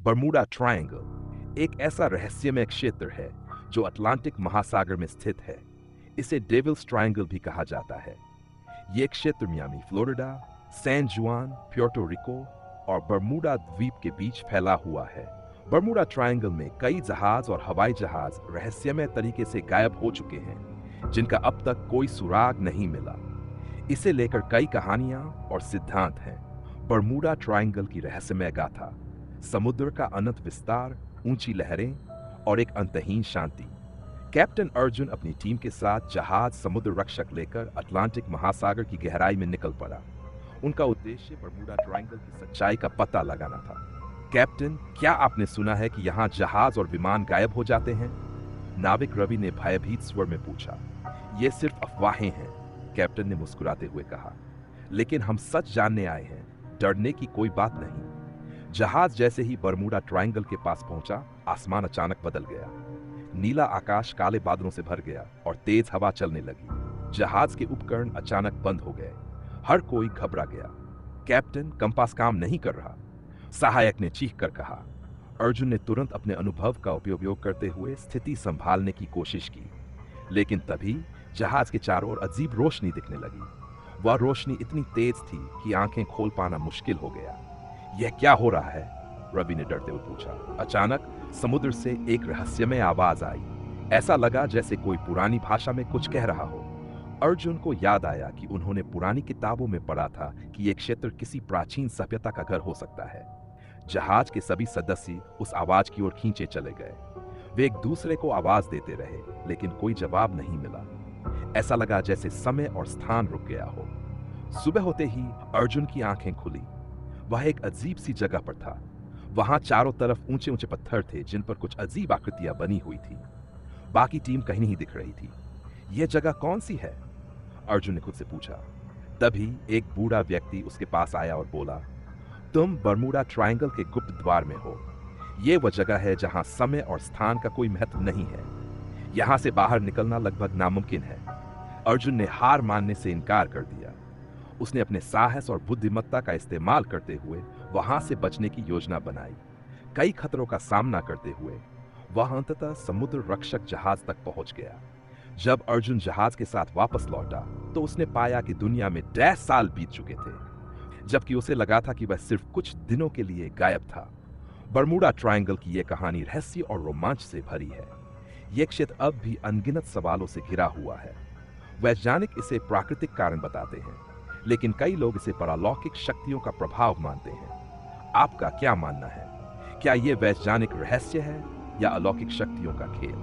Bermuda triangle एक ऐसा रहस्यमय क्षेत्र है जो अटलांटिक महासागर में स्थित है। इसे डेविल्स ट्रायंगल भी कहा जाता है। यह क्षेत्र मियामी, फ्लोरिडा, सैन जुआन, प्योर्टो रिको और बरमूडा द्वीप के बीच फैला हुआ है। बरमूडा ट्रायंगल में कई जहाज और हवाई जहाज रहस्यमय तरीके से गायब हो चुके हैं, जिनका अब तक कोई सुराग नहीं मिला। इसे लेकर कई कहानियां और सिद्धांत हैं। बरमूडा ट्रायंगल की रहस्यमय गाथा, समुद्र का अनंत विस्तार, ऊंची लहरें और एक अंतहीन शांति। कैप्टन अर्जुन अपनी टीम के साथ जहाज समुद्र रक्षक लेकर अटलांटिक महासागर की गहराई में निकल पड़ा। उनका उद्देश्य बरमूडा ट्रायंगल की सच्चाई का पता लगाना था। कैप्टन, क्या आपने सुना है कि यहाँ जहाज और विमान गायब हो जाते हैं? नाविक रवि ने भयभीत स्वर में पूछा। ये सिर्फ अफवाहें हैं, कैप्टन ने मुस्कुराते हुए कहा। लेकिन हम सच जानने आए हैं, डरने की कोई बात नहीं। जहाज जैसे ही बरमूडा ट्रायंगल के पास पहुंचा, आसमान अचानक बदल गया। नीला आकाश काले बादलों से भर गया और तेज हवा चलने लगी। जहाज के उपकरण अचानक बंद हो गए। हर कोई घबरा गया। कैप्टन, कंपास काम नहीं कर रहा, सहायक ने चीख कर कहा। अर्जुन ने तुरंत अपने अनुभव का उपयोग करते हुए स्थिति संभालने की कोशिश की, लेकिन तभी जहाज के चारों ओर अजीब रोशनी दिखने लगी। वह रोशनी इतनी तेज थी कि आंखें खोल पाना मुश्किल हो गया। यह क्या हो रहा है? रवि ने डरते हुए पूछा। अचानक समुद्र से एक रहस्यमय आवाज आई। ऐसा लगा जैसे कोई पुरानी भाषा में कुछ कह रहा हो। अर्जुन को याद आया कि उन्होंने पुरानी किताबों में पढ़ा था कि यह क्षेत्र किसी प्राचीन सभ्यता का घर हो सकता है। जहाज के सभी सदस्य उस आवाज की ओर खींचे चले गए। वे एक दूसरे को आवाज देते रहे, लेकिन कोई जवाब नहीं मिला। ऐसा लगा जैसे समय और स्थान रुक गया हो। सुबह होते ही अर्जुन की आंखें खुली। वह एक अजीब सी जगह पर था। वहां चारों तरफ ऊंचे ऊंचे पत्थर थे, जिन पर कुछ अजीब आकृतियां बनी हुई थी। बाकी टीम कहीं नहीं दिख रही थी। यह जगह कौन सी है? अर्जुन ने खुद से पूछा। तभी एक बूढ़ा व्यक्ति उसके पास आया और बोला, तुम बरमूडा ट्रायंगल के गुप्त द्वार में हो। यह वह जगह है जहां समय और स्थान का कोई महत्व नहीं है। यहां से बाहर निकलना लगभग नामुमकिन है। अर्जुन ने हार मानने से इनकार कर दिया। उसने अपने साहस और बुद्धिमत्ता का इस्तेमाल करते हुए वहां से बचने की योजना बनाई। कई खतरों का सामना करते हुए वह अंततः समुद्र रक्षक जहाज तक पहुंच गया। जब अर्जुन जहाज के साथ वापस लौटा तो उसने पाया कि दुनिया में 10 साल बीत चुके थे, जबकि उसे लगा था कि वह सिर्फ कुछ दिनों के लिए गायब था। बरमूडा ट्रायंगल की यह कहानी रहस्य और रोमांच से भरी है। यह क्षेत्र अब भी अनगिनत सवालों से घिरा हुआ है। वैज्ञानिक इसे प्राकृतिक कारण बताते हैं, लेकिन कई लोग इसे पारलौकिक शक्तियों का प्रभाव मानते हैं। आपका क्या मानना है? क्या यह वैज्ञानिक रहस्य है या अलौकिक शक्तियों का खेल?